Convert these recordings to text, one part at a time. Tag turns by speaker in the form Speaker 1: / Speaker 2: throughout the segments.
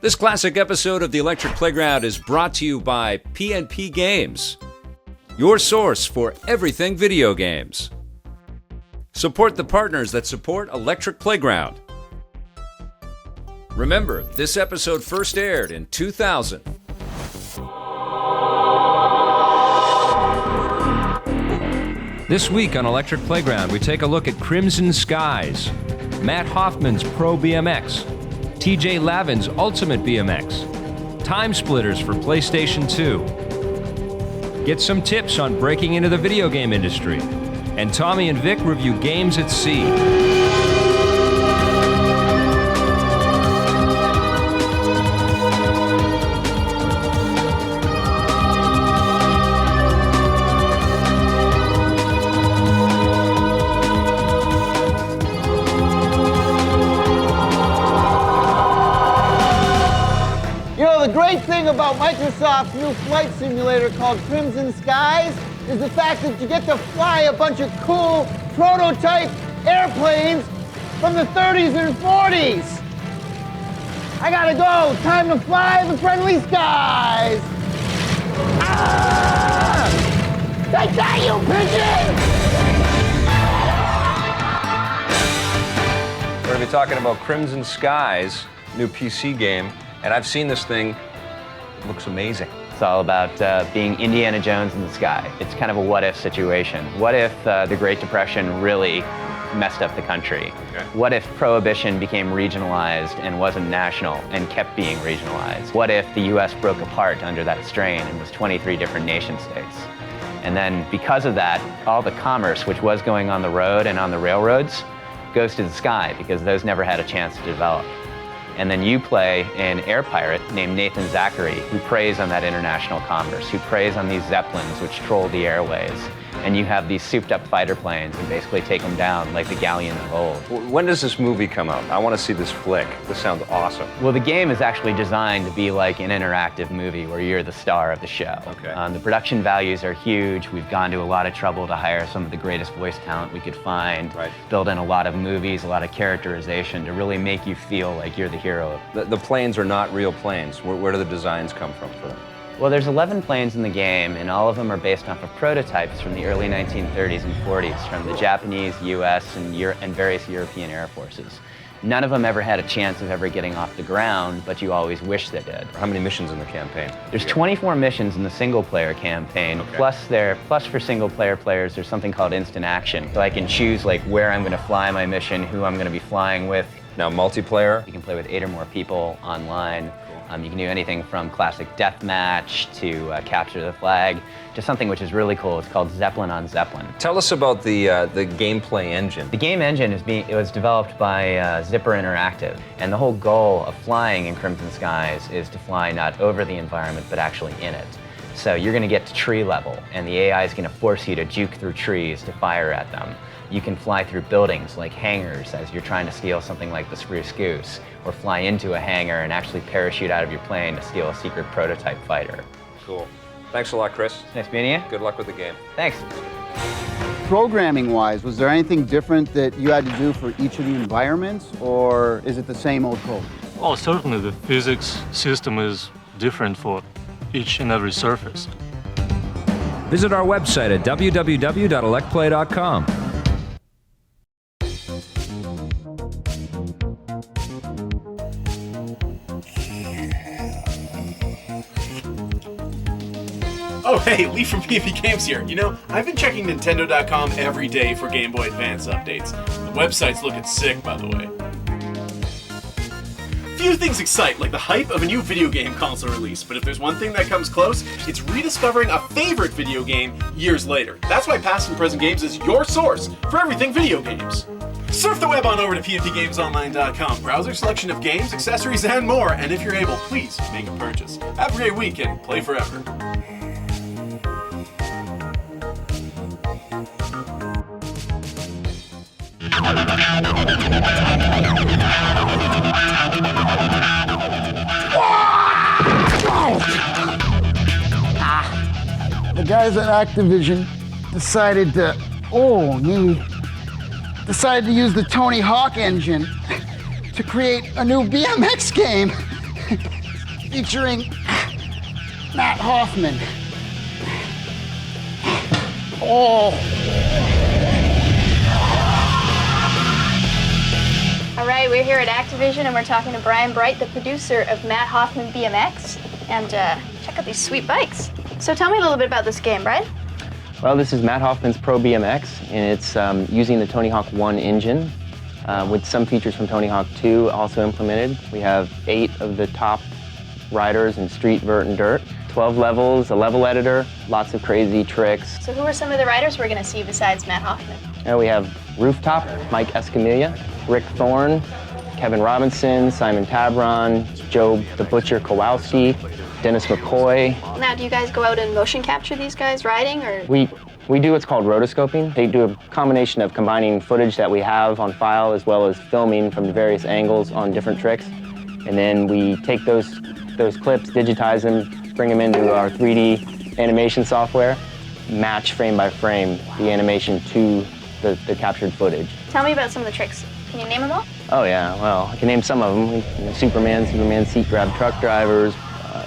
Speaker 1: This classic episode of the Electric Playground is brought to you by PNP Games, your source for everything video games. Support the partners that support Electric Playground. Remember, this episode first aired in 2000. This week on Electric Playground, we take a look at Crimson Skies, Matt Hoffman's Pro BMX, TJ Lavin's Ultimate BMX, TimeSplitters for PlayStation 2. Get some tips on breaking into the video game industry. And Tommy and Vic review games at sea.
Speaker 2: The great thing about Microsoft's new flight simulator called Crimson Skies is the fact that you get to fly a bunch of cool prototype airplanes from the 30s and 40s. I gotta go. Time to fly the friendly skies. Ah! Take that, you pigeon!
Speaker 1: We're going to be talking about Crimson Skies, new PC game. And I've seen this thing. It looks amazing.
Speaker 3: It's all about being Indiana Jones in the sky. It's kind of a what-if situation. What if the Great Depression really messed up the country? Okay. What if Prohibition became regionalized and wasn't national and kept being regionalized? What if the US broke apart under that strain and was 23 different nation states? And then because of that, all the commerce which was going on the road and on the railroads goes to the sky because those never had a chance to develop. And then you play an air pirate named Nathan Zachary, who preys on that international commerce, who preys on these Zeppelins which troll the airways. And you have these souped-up fighter planes and basically take them down like the galleons of old.
Speaker 1: When does this movie come out? I want to see this flick. This sounds awesome.
Speaker 3: Well, the game is actually designed to be like an interactive movie where you're the star of the show.
Speaker 1: Okay.
Speaker 3: The production values are huge. We've gone to a lot of trouble to hire some of the greatest voice talent we could find,
Speaker 1: right.
Speaker 3: Build in a lot of movies, a lot of characterization to really make you feel like you're the hero.
Speaker 1: The planes are not real planes. Where do the designs come from for them?
Speaker 3: Well, there's 11 planes in the game, and all of them are based off of prototypes from the early 1930s and 40s from the Japanese, US, and various European air forces. None of them ever had a chance of ever getting off the ground, but you always wish they did.
Speaker 1: How many missions in the campaign?
Speaker 3: There's 24 missions in the single-player campaign.
Speaker 1: Okay.
Speaker 3: Plus for single-player players, there's something called instant action. So I can choose like where I'm going to fly my mission, who I'm going to be flying with.
Speaker 1: Now multiplayer?
Speaker 3: You can play with 8 or more people online. You can do anything from classic deathmatch to capture the flag to something which is really cool. It's called Zeppelin on Zeppelin.
Speaker 1: Tell us about the gameplay engine.
Speaker 3: The game engine was developed by Zipper Interactive, and the whole goal of flying in Crimson Skies is to fly not over the environment but actually in it. So you're going to get to tree level, and the AI is going to force you to juke through trees to fire at them. You can fly through buildings like hangars as you're trying to steal something like the Spruce Goose, or fly into a hangar and actually parachute out of your plane to steal a secret prototype fighter.
Speaker 1: Cool. Thanks a lot, Chris.
Speaker 3: Nice meeting you.
Speaker 1: Good luck with the game.
Speaker 3: Thanks.
Speaker 2: Programming-wise, was there anything different that you had to do for each of the environments, or is it the same old code?
Speaker 4: Oh, certainly the physics system is different for each and every surface.
Speaker 1: Visit our website at www.electplay.com.
Speaker 5: Oh hey, Lee from PNP Games here. You know, I've been checking Nintendo.com every day for Game Boy Advance updates. The website's looking sick, by the way. Few things excite like the hype of a new video game console release, but if there's one thing that comes close, it's rediscovering a favorite video game years later. That's why Past and Present Games is your source for everything video games. Surf the web on over to pnpgamesonline.com. Browse your selection of games, accessories, and more, and if you're able, please make a purchase. Have a great week and play forever.
Speaker 2: The guys at Actviision decided to use the Tony Hawk engine to create a new BMX game. featuring Matt Hoffman. Oh.
Speaker 6: All right, we're here at Actviision and we're talking to Brian Bright, the producer of Matt Hoffman BMX. And check out these sweet bikes. So tell me a little bit about this game, Brian.
Speaker 3: Well, this is Matt Hoffman's Pro BMX, and it's using the Tony Hawk 1 engine with some features from Tony Hawk 2 also implemented. We have 8 of the top riders in street, vert, and dirt. 12 levels, a level editor, lots of crazy tricks.
Speaker 6: So who are some of the riders we're going to see besides Matt Hoffman?
Speaker 3: Now we have Rooftop, Mike Escamilla, Rick Thorne, Kevin Robinson, Simon Tabron, Joe the Butcher Kowalski, Dennis McCoy.
Speaker 6: Now, do you guys go out and motion capture these guys riding, or?
Speaker 3: We do what's called rotoscoping. They do a combination of combining footage that we have on file as well as filming from various angles on different tricks. And then we take those clips, digitize them, bring them into our 3D animation software, match frame by frame the animation to the captured footage.
Speaker 6: Tell me about some of the tricks. Can you name them all?
Speaker 3: Oh yeah, well, I can name some of them. Superman seat grab truck drivers,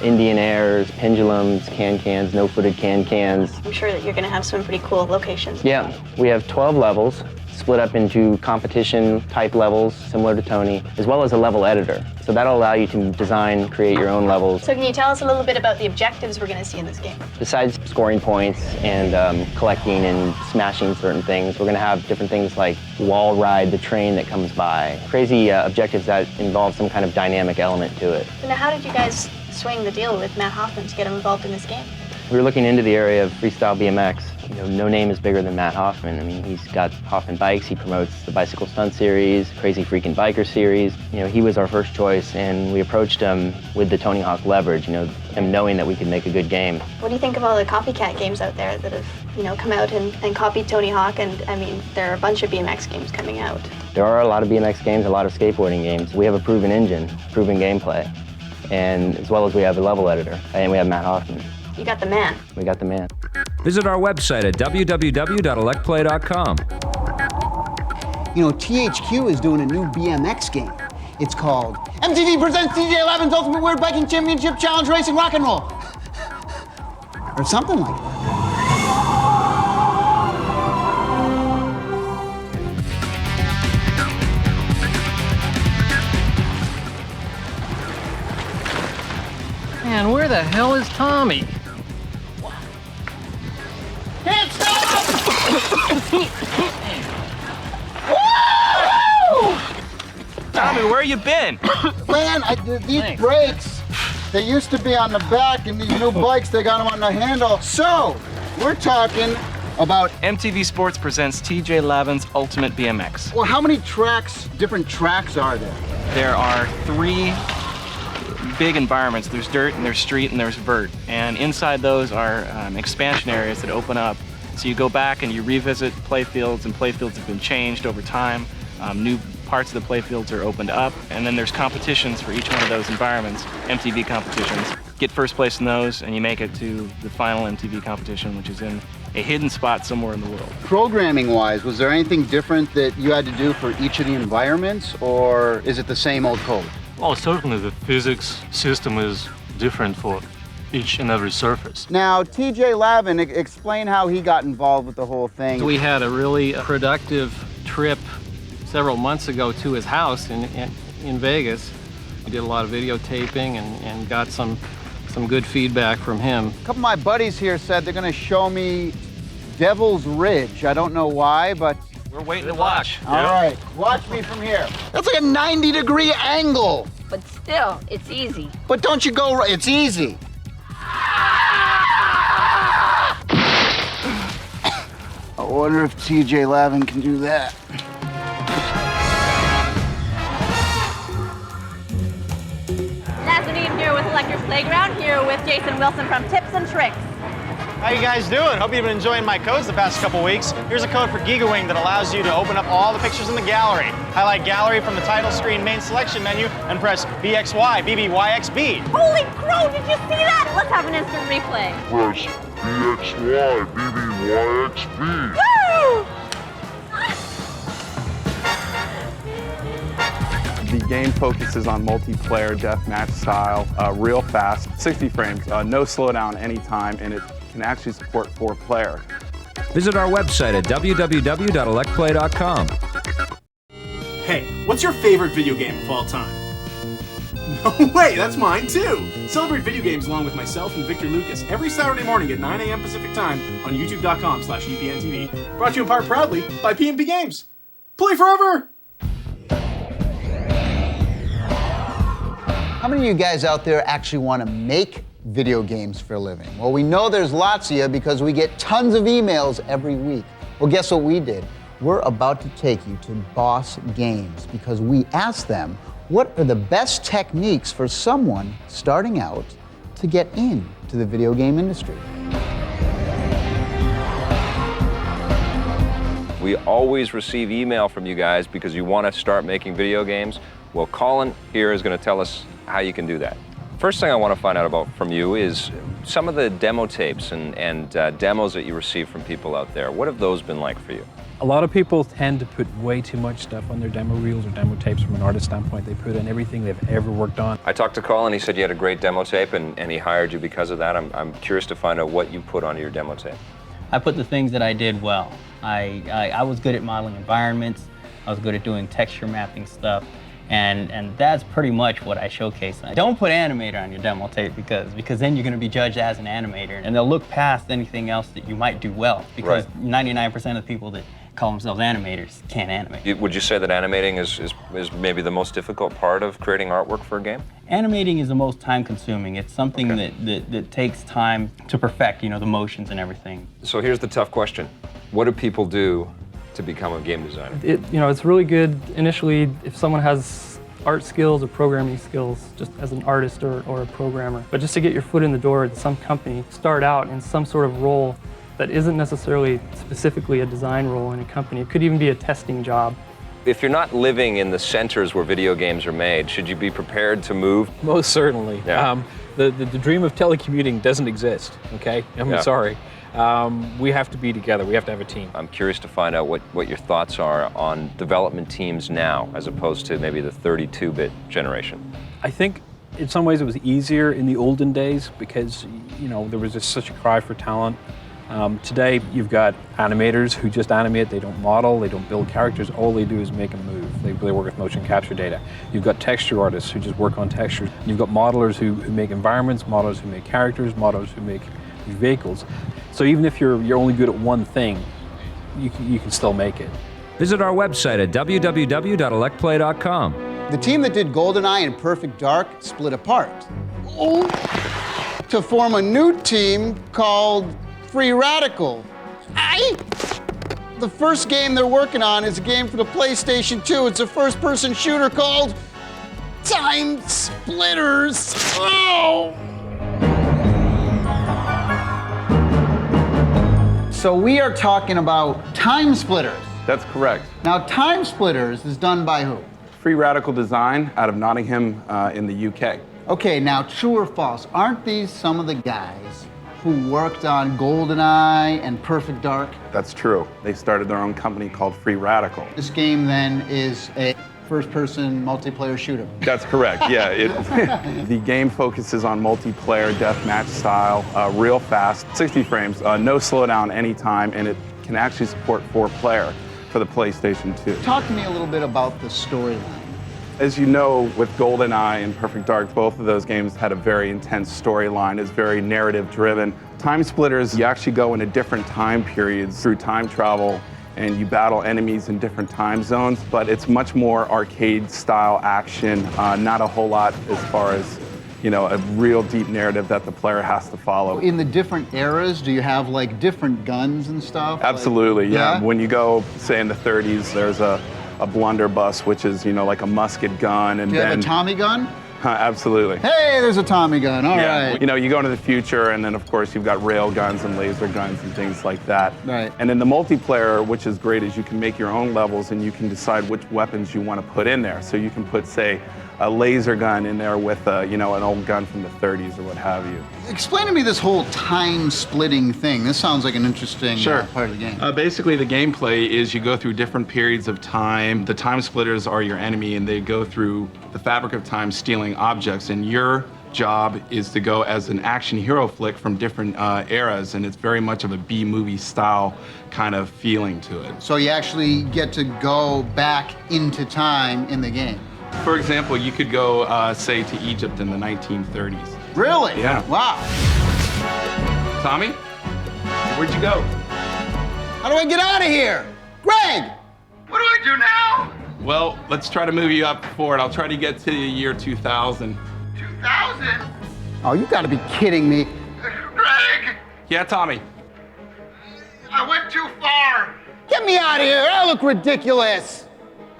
Speaker 3: Indian airs, pendulums, can-cans, no-footed can-cans.
Speaker 6: I'm sure that you're going to have some pretty cool locations.
Speaker 3: Yeah, we have 12 levels split up into competition type levels similar to Tony, as well as a level editor. So that'll allow you to design, create your own levels.
Speaker 6: So can you tell us a little bit about the objectives we're going to see in this game?
Speaker 3: Besides scoring points and collecting and smashing certain things, we're going to have different things like wall ride the train that comes by. Crazy objectives that involve some kind of dynamic element to it.
Speaker 6: So now, how did you guys swing the deal with Matt Hoffman to get him involved in this game?
Speaker 3: We were looking into the area of freestyle BMX. You know, no name is bigger than Matt Hoffman. I mean, he's got Hoffman Bikes. He promotes the Bicycle Stunt Series, Crazy Freakin' Biker Series. You know, he was our first choice, and we approached him with the Tony Hawk leverage, you know, him knowing that we could make a good game.
Speaker 6: What do you think of all the copycat games out there that have, you know, come out and copied Tony Hawk? And I mean, there are a bunch of BMX games coming out.
Speaker 3: There are a lot of BMX games, a lot of skateboarding games. We have a proven engine, proven gameplay, and as well as we have a level editor, and we have Matt Hoffman.
Speaker 6: You got the man.
Speaker 3: We got the man.
Speaker 1: Visit our website at www.electplay.com.
Speaker 2: You know, THQ is doing a new BMX game. It's called MTV Presents DJ Lavin's Ultimate Weird Biking Championship Challenge Racing Rock and Roll. Or something like that.
Speaker 7: Man, where the hell is Tommy?
Speaker 2: Can't stop!
Speaker 8: Tommy, where you been?
Speaker 2: Man, these brakes, they used to be on the back, and these new bikes, they got them on the handle. So, we're talking about...
Speaker 8: MTV Sports presents TJ Lavin's Ultimate BMX.
Speaker 2: Well, how many tracks, different tracks are there?
Speaker 8: There are 3 big environments. There's dirt, and there's street, and there's vert. And inside those are expansion areas that open up. So you go back and you revisit playfields, and playfields have been changed over time. New parts of the playfields are opened up, and then there's competitions for each one of those environments, MTV competitions. Get first place in those, and you make it to the final MTV competition, which is in a hidden spot somewhere in the world.
Speaker 2: Programming-wise, was there anything different that you had to do for each of the environments, or is it the same old code?
Speaker 4: Well, certainly the physics system is different for each and every surface.
Speaker 2: Now, TJ Lavin, explain how he got involved with the whole thing.
Speaker 7: We had a really productive trip several months ago to his house in Vegas. We did a lot of videotaping and got some good feedback from him.
Speaker 2: A couple of my buddies here said they're going to show me Devil's Ridge. I don't know why, but...
Speaker 8: We're waiting to watch.
Speaker 2: All right, watch me from here. That's like a 90-degree angle.
Speaker 9: But still, it's easy.
Speaker 2: But don't you go right, it's easy. I wonder if TJ Lavin can do that.
Speaker 9: Nazanin here with Electric Playground, here with Jason Wilson from Tips and Tricks.
Speaker 10: How you guys doing? Hope you've been enjoying my codes the past couple weeks. Here's a code for Giga Wing that allows you to open up all the pictures in the gallery. Highlight gallery from the title screen main selection menu and press BXY, BBYXB.
Speaker 9: Holy crow, did you see that? Let's have an instant replay.
Speaker 11: Press BXY, BBYXB.
Speaker 9: Woo!
Speaker 12: The game focuses on multiplayer deathmatch style, real fast, 60 frames, no slowdown anytime, and it can actually support 4-player.
Speaker 1: Visit our website at www.electplay.com.
Speaker 5: Hey, what's your favorite video game of all time? No way, that's mine too! Celebrate video games along with myself and Victor Lucas every Saturday morning at 9 a.m. Pacific Time on youtube.com/EPNTV. Brought to you in part proudly by PNP Games. Play forever!
Speaker 2: How many of you guys out there actually want to make video games for a living? Well, we know there's lots of you because we get tons of emails every week. Well, guess what we did? We're about to take you to Boss Games because we asked them what are the best techniques for someone starting out to get into the video game industry.
Speaker 1: We always receive email from you guys because you want to start making video games. Well, Colin here is going to tell us how you can do that. First thing I want to find out about from you is some of the demo tapes and demos that you receive from people out there. What have those been like for you?
Speaker 13: A lot of people tend to put way too much stuff on their demo reels or demo tapes from an artist standpoint. They put in everything they've ever worked on.
Speaker 1: I talked to Colin, he said you had a great demo tape and he hired you because of that. I'm curious to find out what you put onto your demo tape.
Speaker 14: I put the things that I did well. I was good at modeling environments. I was good at doing texture mapping stuff. And that's pretty much what I showcase. Don't put animator on your demo tape because then you're going to be judged as an animator and they'll look past anything else that you might do well because 99% of people that call themselves animators can't animate.
Speaker 1: Would you say that animating is maybe the most difficult part of creating artwork for a game?
Speaker 14: Animating is the most time consuming. It's something that takes time to perfect, you know, the motions and everything.
Speaker 1: So here's the tough question. What do people do to become a game designer?
Speaker 15: It's really good initially if someone has art skills or programming skills, just as an artist or a programmer. But just to get your foot in the door at some company, start out in some sort of role that isn't necessarily specifically a design role in a company. It could even be a testing job.
Speaker 1: If you're not living in the centers where video games are made, should you be prepared to move?
Speaker 13: Most certainly.
Speaker 1: Yeah.
Speaker 13: The dream of telecommuting doesn't exist, okay? I'm sorry. We have to be together. We have to have a team.
Speaker 1: I'm curious to find out what your thoughts are on development teams now as opposed to maybe the 32-bit generation.
Speaker 13: I think in some ways it was easier in the olden days because, you know, there was just such a cry for talent. Today, you've got animators who just animate, they don't model, they don't build characters, all they do is make them move. They work with motion capture data. You've got texture artists who just work on textures. You've got modelers who make environments, modelers who make characters, modelers who make vehicles. So even if you're only good at one thing, you can still make it.
Speaker 1: Visit our website at www.electplay.com.
Speaker 2: The team that did GoldenEye and Perfect Dark split apart to form a new team called Free Radical. The first game they're working on is a game for the PlayStation 2. It's a first-person shooter called TimeSplitters. Oh! So we are talking about TimeSplitters.
Speaker 12: That's correct.
Speaker 2: Now, TimeSplitters is done by who?
Speaker 12: Free Radical Design out of Nottingham in the UK.
Speaker 2: Okay, now true or false, aren't these some of the guys who worked on GoldenEye and Perfect Dark?
Speaker 12: That's true. They started their own company called Free Radical.
Speaker 2: This game then is a first-person multiplayer shooter.
Speaker 12: That's correct, yeah. The game focuses on multiplayer deathmatch style, real fast, 60 frames, no slowdown anytime, and it can actually support 4-player for the PlayStation 2.
Speaker 2: Talk to me a little bit about the storyline.
Speaker 12: As you know, with GoldenEye and Perfect Dark, both of those games had a very intense storyline. It's very narrative-driven. TimeSplitters, you actually go into different time periods through time travel, and you battle enemies in different time zones, but it's much more arcade-style action, not a whole lot as far as, you know, a real deep narrative that the player has to follow.
Speaker 2: In the different eras, do you have like different guns and stuff?
Speaker 12: Absolutely, yeah. When you go, say in the 30s, there's a blunderbuss, which is, you know, like a musket gun. And
Speaker 2: do you have a Tommy gun?
Speaker 12: Absolutely.
Speaker 2: Hey, there's a Tommy gun, all right.
Speaker 12: You know, you go into the future, and then of course you've got rail guns and laser guns and things like that.
Speaker 2: Right.
Speaker 12: And in the multiplayer, which is great, is you can make your own levels and you can decide which weapons you want to put in there. So you can put, say, a laser gun in there with an old gun from the 30s or what have you.
Speaker 16: Explain to me this whole time splitting thing. This sounds like an interesting part of the game.
Speaker 12: Basically, the gameplay is you go through different periods of time. The time splitters are your enemy, and they go through the fabric of time stealing objects, and your job is to go as an action hero flick from different eras, and it's very much of a B-movie style kind of feeling to it.
Speaker 16: So you actually get to go back into time in the game.
Speaker 12: For example, you could go, say, to Egypt in the 1930s.
Speaker 16: Really?
Speaker 12: Yeah.
Speaker 16: Wow.
Speaker 12: Tommy, where'd you go?
Speaker 2: How do I get out of here? Greg!
Speaker 16: What do I do now?
Speaker 12: Well, let's try to move you up forward. I'll try to get to the year 2000.
Speaker 16: 2000?
Speaker 2: Oh, you gotta be kidding me.
Speaker 16: Greg!
Speaker 12: Yeah, Tommy.
Speaker 16: I went too far.
Speaker 2: Get me out of here. I look ridiculous.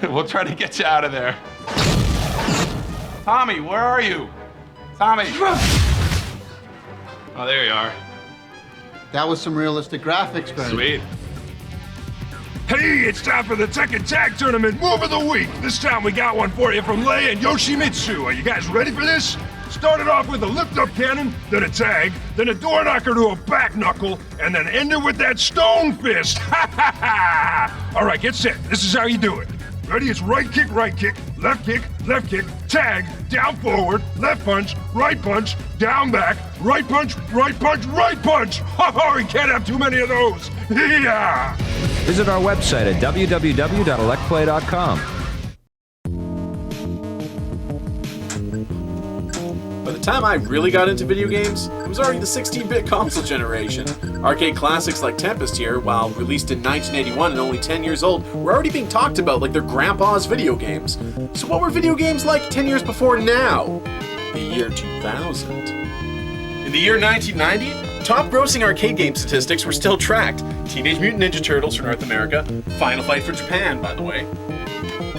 Speaker 12: We'll try to get you out of there. Tommy, where are you? Tommy. Oh, there you are.
Speaker 16: That was some realistic graphics, Greg.
Speaker 12: Sweet.
Speaker 11: Hey, it's time for the Tekken Tag Tournament Move of the Week. This time we got one for you from Lei and Yoshimitsu. Are you guys ready for this? Started off with a lift-up cannon, then a tag, then a door knocker to a back knuckle, and then ended with that stone fist. Ha ha ha! All right, get set. This is how you do it. Ready? It's right kick, left kick, tag, down forward, left punch, down back, right punch, right punch, right punch. Oh, you can't have too many of those. Yeah!
Speaker 1: Visit our website at www.electplay.com.
Speaker 5: By the time I really got into video games, it was already the 16-bit console generation. Arcade classics like Tempest here, while released in 1981 and only 10 years old, were already being talked about like their grandpa's video games. So what were video games like 10 years before now? The year 2000. In the year 1990, top-grossing arcade game statistics were still tracked. Teenage Mutant Ninja Turtles for North America, Final Fight for Japan, by the way.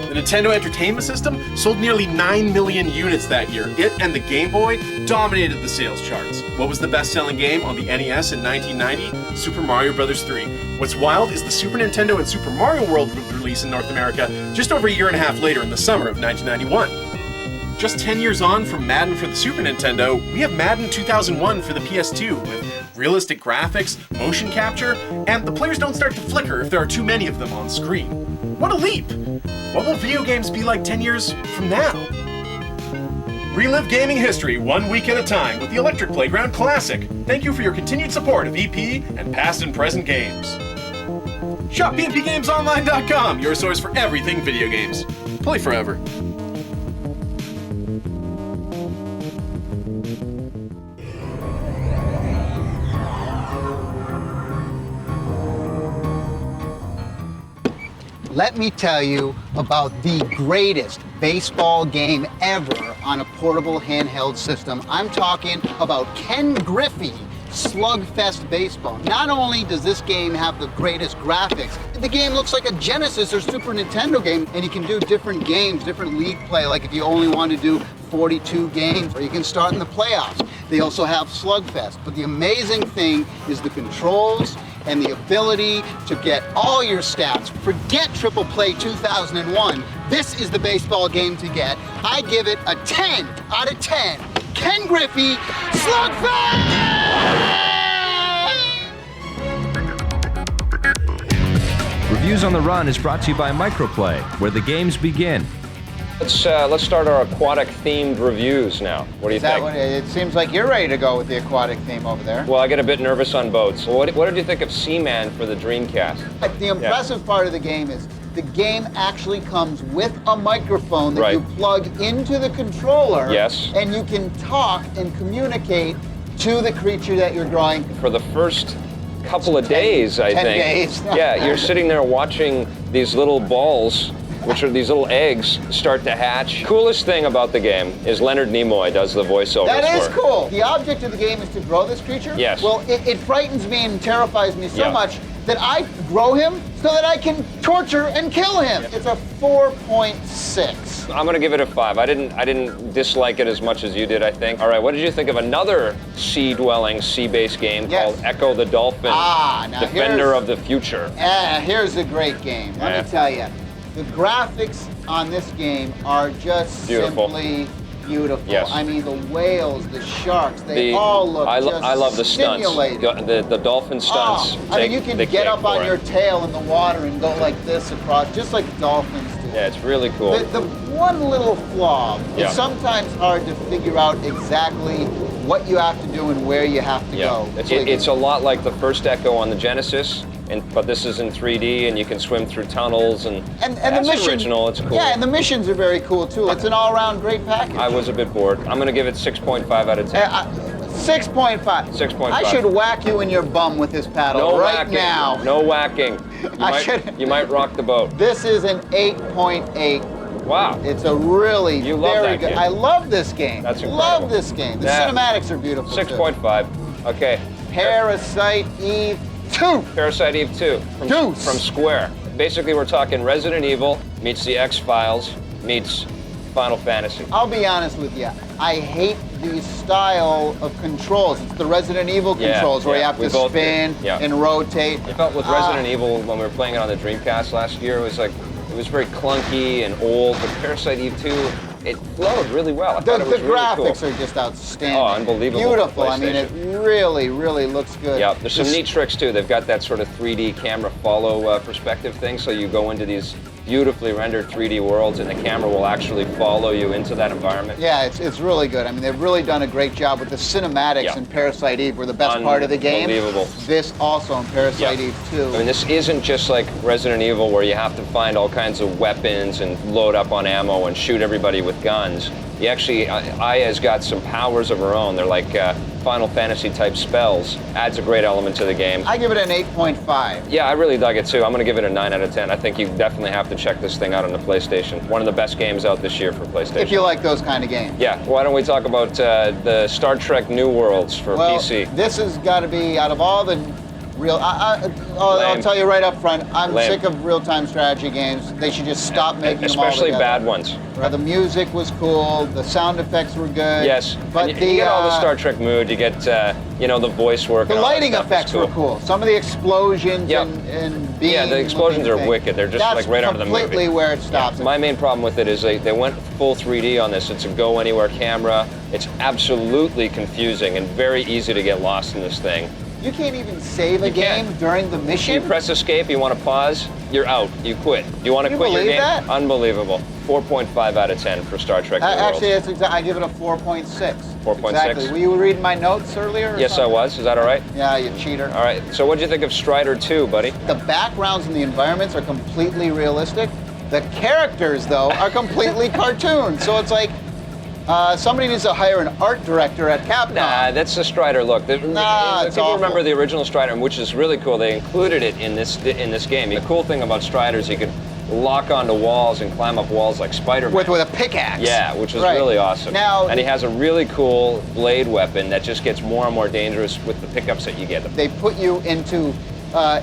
Speaker 5: The Nintendo Entertainment System sold nearly 9 million units that year. It and the Game Boy dominated the sales charts. What was the best-selling game on the NES in 1990? Super Mario Bros. 3. What's wild is the Super Nintendo and Super Mario World would release in North America just over a year and a half later in the summer of 1991. Just 10 years on from Madden for the Super Nintendo, we have Madden 2001 for the PS2 with realistic graphics, motion capture, and the players don't start to flicker if there are too many of them on screen. What a leap! What will video games be like 10 years from now? Relive gaming history 1 week at a time with the Electric Playground Classic. Thank you for your continued support of EP and past and present games. Shop pnpgamesonline.com, your source for everything video games. Play forever.
Speaker 16: Let me tell you about the greatest baseball game ever on a portable handheld system. I'm talking about Ken Griffey Slugfest Baseball. Not only does this game have the greatest graphics, the game looks like a Genesis or Super Nintendo game, and you can do different games, different league play, like if you only want to do 42 games, or you can start in the playoffs. They also have Slugfest. But the amazing thing is the controls and the ability to get all your stats. Forget Triple Play 2001. This is the baseball game to get. I give it a 10 out of 10. Ken Griffey, Slugfest!
Speaker 1: Reviews on the Run is brought to you by Microplay, where the games begin. Let's start our aquatic-themed reviews now. What do you think?
Speaker 16: It seems like you're ready to go with the aquatic theme over there.
Speaker 1: Well, I get a bit nervous on boats. What did you think of SEAMAN for the Dreamcast?
Speaker 16: The impressive part of the game is the game actually comes with a microphone that you plug into the controller.
Speaker 1: Yes.
Speaker 16: And you can talk and communicate to the creature that you're drawing.
Speaker 1: For the first couple of days, I
Speaker 16: 10
Speaker 1: think.
Speaker 16: days.
Speaker 1: Yeah, you're sitting there watching these little balls, which are these little eggs, start to hatch. Coolest thing about the game is Leonard Nimoy does the voiceovers.
Speaker 16: That is
Speaker 1: for it.
Speaker 16: cool. The object of the game is to grow this creature.
Speaker 1: Yes.
Speaker 16: Well, it frightens me and terrifies me so much that I grow him so that I can torture and kill him. It's a 4.6.
Speaker 1: I'm gonna give it a 5. I didn't dislike it as much as you did, I think. All right, what did you think of another sea-dwelling, sea-based game called Echo the Dolphin,
Speaker 16: now
Speaker 1: Defender of the Future?
Speaker 16: Here's a great game. Let me tell you. The graphics on this game are just simply beautiful.
Speaker 1: Yes.
Speaker 16: I mean, the whales, the sharks, they all look
Speaker 1: I
Speaker 16: just
Speaker 1: love the stunts.
Speaker 16: stimulating.
Speaker 1: The dolphin stunts.
Speaker 16: I mean, you can get up on your tail in the water and go like this across, just like dolphins do.
Speaker 1: Yeah, it's really cool.
Speaker 16: The one little flaw,
Speaker 1: Yeah.
Speaker 16: it's sometimes hard to figure out exactly what you have to do and where you have to go.
Speaker 1: It's a lot like the first Echo on the Genesis, but this is in 3D, and you can swim through tunnels, and
Speaker 16: the mission,
Speaker 1: original. It's cool.
Speaker 16: Yeah, and the missions are very cool too. It's an all-around great package.
Speaker 1: I was a bit bored. I'm going to give it 6.5 out of 10.
Speaker 16: 6.5.
Speaker 1: 6.5.
Speaker 16: I should whack you in your bum with this paddle
Speaker 1: No
Speaker 16: right
Speaker 1: whacking.
Speaker 16: now.
Speaker 1: No whacking. You might rock the boat.
Speaker 16: This is an 8.8.
Speaker 1: Wow.
Speaker 16: It's a really
Speaker 1: love
Speaker 16: very
Speaker 1: that
Speaker 16: good.
Speaker 1: game.
Speaker 16: I love this game.
Speaker 1: That's incredible.
Speaker 16: Love this game. The cinematics are beautiful.
Speaker 1: 6.5. Okay.
Speaker 16: Parasite Eve 2.
Speaker 1: Parasite Eve 2 from Square. Basically, we're talking Resident Evil meets the X-Files meets Final Fantasy.
Speaker 16: I'll be honest with you. I hate the style of controls. It's the Resident Evil controls where you have to spin and rotate.
Speaker 1: I felt with Resident Evil when we were playing it on the Dreamcast last year, it was very clunky and old, but Parasite Eve 2, it flowed really well. I thought it was
Speaker 16: the
Speaker 1: really
Speaker 16: graphics
Speaker 1: cool.
Speaker 16: are just outstanding.
Speaker 1: Oh, unbelievable.
Speaker 16: Beautiful. I mean, it really, really looks good.
Speaker 1: Yeah, there's some neat tricks too. They've got that sort of 3D camera follow perspective thing, so you go into these beautifully rendered 3D worlds, and the camera will actually follow you into that environment.
Speaker 16: Yeah, it's really good. I mean, they've really done a great job with the cinematics in Parasite Eve were the best part of the game.
Speaker 1: Unbelievable.
Speaker 16: This also in Parasite Eve 2.
Speaker 1: I mean, this isn't just like Resident Evil where you have to find all kinds of weapons and load up on ammo and shoot everybody with guns. You actually, Aya's got some powers of her own. They're like Final Fantasy type spells. Adds a great element to the game.
Speaker 16: I give it an 8.5.
Speaker 1: Yeah, I really dug it too. I'm going to give it a 9 out of 10. I think you definitely have to check this thing out on the PlayStation. One of the best games out this year for PlayStation.
Speaker 16: If you like those kind of games.
Speaker 1: Yeah, why don't we talk about the Star Trek New Worlds for PC?
Speaker 16: This has got to be, out of all the I'll tell you right up front, I'm sick of real-time strategy games. They should just stop making them all
Speaker 1: Especially
Speaker 16: together.
Speaker 1: bad ones.
Speaker 16: The music was cool, the sound effects were good.
Speaker 1: Yes,
Speaker 16: but
Speaker 1: you get all the Star Trek mood. You get, the voice work.
Speaker 16: The
Speaker 1: and all that
Speaker 16: lighting
Speaker 1: stuff
Speaker 16: effects
Speaker 1: is cool.
Speaker 16: were cool. Some of the explosions and beams.
Speaker 1: Yeah, the explosions are wicked. They're just like right out of the movie.
Speaker 16: Completely where it stops.
Speaker 1: My main problem with it is they went full 3D on this. It's a go-anywhere camera. It's absolutely confusing and very easy to get lost in this thing.
Speaker 16: You can't even save a game during the mission?
Speaker 1: You press escape, you want to pause, you're out. You quit. You want to quit your game?
Speaker 16: That?
Speaker 1: Unbelievable. 4.5 out of 10 for Star Trek New
Speaker 16: Actually,
Speaker 1: Worlds.
Speaker 16: that's exactly. I give it a 4.6.
Speaker 1: 4.6?
Speaker 16: Exactly. Were you reading my notes earlier?
Speaker 1: Yes, I was. Is that all right?
Speaker 16: Yeah, you cheater.
Speaker 1: All right. So what'd you think of Strider 2, buddy?
Speaker 16: The backgrounds and the environments are completely realistic. The characters, though, are completely cartoon. So it's like, somebody needs to hire an art director at Capcom.
Speaker 1: Nah, that's the Strider look.
Speaker 16: It's
Speaker 1: People remember the original Strider, which is really cool. They included it in this game. The cool thing about Strider is you could lock onto walls and climb up walls like Spider-Man.
Speaker 16: With a pickaxe.
Speaker 1: Yeah, which is really awesome. And he has a really cool blade weapon that just gets more and more dangerous with the pickups that you get.
Speaker 16: They put you into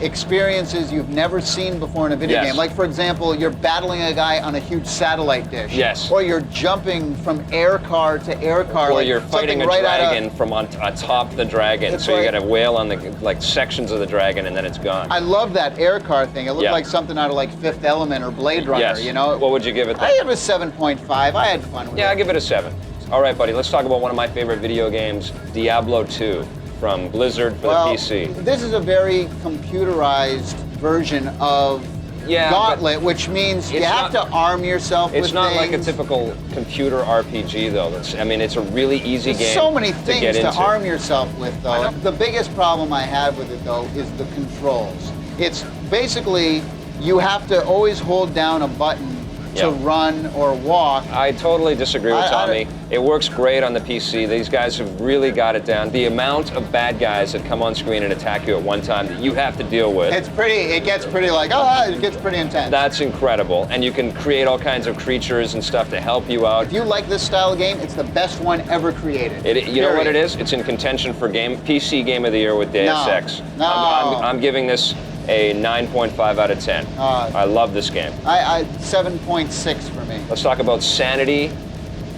Speaker 16: experiences you've never seen before in a video game. Like, for example, you're battling a guy on a huge satellite dish.
Speaker 1: Yes.
Speaker 16: Or you're jumping from air car to air car.
Speaker 1: Or you're fighting a dragon from on top the dragon. So you got to wail on the sections of the dragon and then it's gone.
Speaker 16: I love that air car thing. It looked like something out of like Fifth Element or Blade Runner, you know?
Speaker 1: What would you give it then?
Speaker 16: I give it a 7.5. I had fun with it.
Speaker 1: Yeah, I give it a 7. All right, buddy, let's talk about one of my favorite video games, Diablo 2. From Blizzard for the PC.
Speaker 16: This is a very computerized version of Gauntlet, which means you have to arm yourself with things.
Speaker 1: It's not like a typical computer RPG, though. It's a really easy game.
Speaker 16: There's so many things to arm
Speaker 1: into.
Speaker 16: yourself with, though. The biggest problem I have with it, though, is the controls. It's basically, you have to always hold down a button to run or walk.
Speaker 1: I totally disagree with Tommy. It works great on the PC. These guys have really got it down. The amount of bad guys that come on screen and attack you at one time that you have to deal with.
Speaker 16: It gets pretty intense.
Speaker 1: That's incredible. And you can create all kinds of creatures and stuff to help you out.
Speaker 16: If you like this style of game, it's the best one ever created.
Speaker 1: You know what it is? It's in contention for PC Game of the Year with Deus Ex.
Speaker 16: No.
Speaker 1: I'm giving this a 9.5 out of 10. I love this game.
Speaker 16: 7.6 for me.
Speaker 1: Let's talk about Sanity,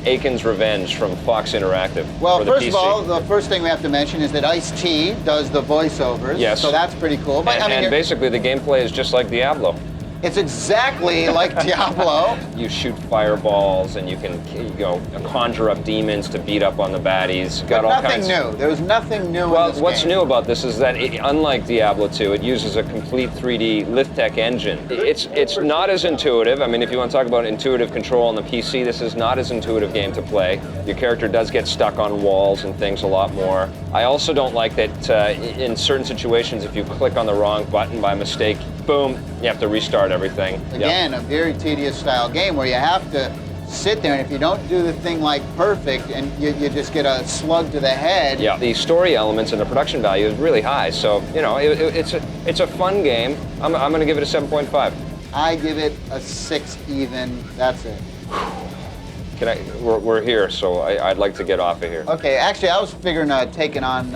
Speaker 1: Aiken's Revenge from Fox Interactive.
Speaker 16: Well,
Speaker 1: for the
Speaker 16: first
Speaker 1: PC.
Speaker 16: of all, the first thing we have to mention is that Ice-T does the voiceovers.
Speaker 1: Yes.
Speaker 16: So that's pretty cool. But
Speaker 1: And basically, the gameplay is just like Diablo.
Speaker 16: It's exactly like Diablo.
Speaker 1: You shoot fireballs, and you can conjure up demons to beat up on the baddies.
Speaker 16: But nothing new. There was nothing new in this
Speaker 1: what's
Speaker 16: game.
Speaker 1: new about this is that, unlike Diablo 2, it uses a complete 3D lift tech engine. It's not as intuitive. I mean, if you want to talk about intuitive control on the PC, this is not as intuitive game to play. Your character does get stuck on walls and things a lot more. I also don't like that in certain situations, if you click on the wrong button by mistake, boom, you have to restart everything.
Speaker 16: Again, a very tedious style game where you have to sit there, and if you don't do the thing like perfect, and you just get a slug to the head.
Speaker 1: Yeah, the story elements and the production value is really high, so it's a fun game. I'm going to give it a 7.5.
Speaker 16: I give it a 6 even. That's it.
Speaker 1: We're here, so I'd like to get off of here.
Speaker 16: Okay, actually, I was figuring taking on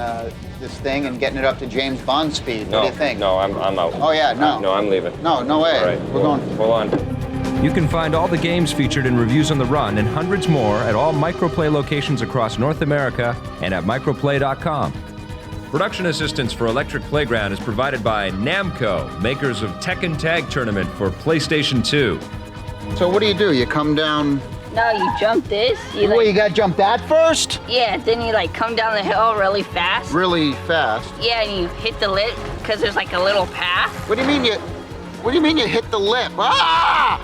Speaker 16: this thing and getting it up to James Bond speed. What do you think?
Speaker 1: No, I'm out.
Speaker 16: Oh yeah, no.
Speaker 1: No, I'm leaving.
Speaker 16: No way.
Speaker 1: All right,
Speaker 16: We're going.
Speaker 1: Hold on. You can find all the games featured in Reviews on the Run and hundreds more at all Microplay locations across North America and at microplay.com. Production assistance for Electric Playground is provided by Namco, makers of Tekken Tag Tournament for PlayStation 2.
Speaker 16: So what do? You come down...
Speaker 17: No, you jump this.
Speaker 16: You gotta jump that first?
Speaker 17: Yeah, then you come down the hill really fast.
Speaker 16: Really fast?
Speaker 17: Yeah, and you hit the lip because there's a little path.
Speaker 16: What do you mean you hit the lip? Ah!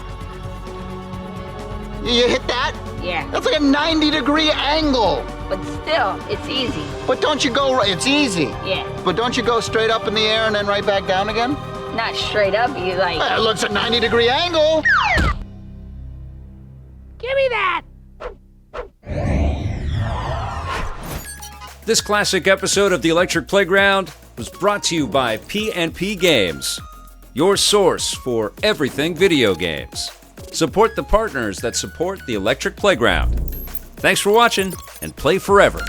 Speaker 16: You hit that?
Speaker 17: Yeah.
Speaker 16: That's like a 90-degree angle.
Speaker 17: But still, it's easy.
Speaker 16: But don't you go it's easy.
Speaker 17: Yeah.
Speaker 16: But don't you go straight up in the air and then right back down again?
Speaker 17: Not straight up, you
Speaker 16: It looks a 90-degree angle.
Speaker 17: Give me that!
Speaker 1: This classic episode of the Electric Playground was brought to you by P&P Games, your source for everything video games. Support the partners that support the Electric Playground. Thanks for watching, and play forever.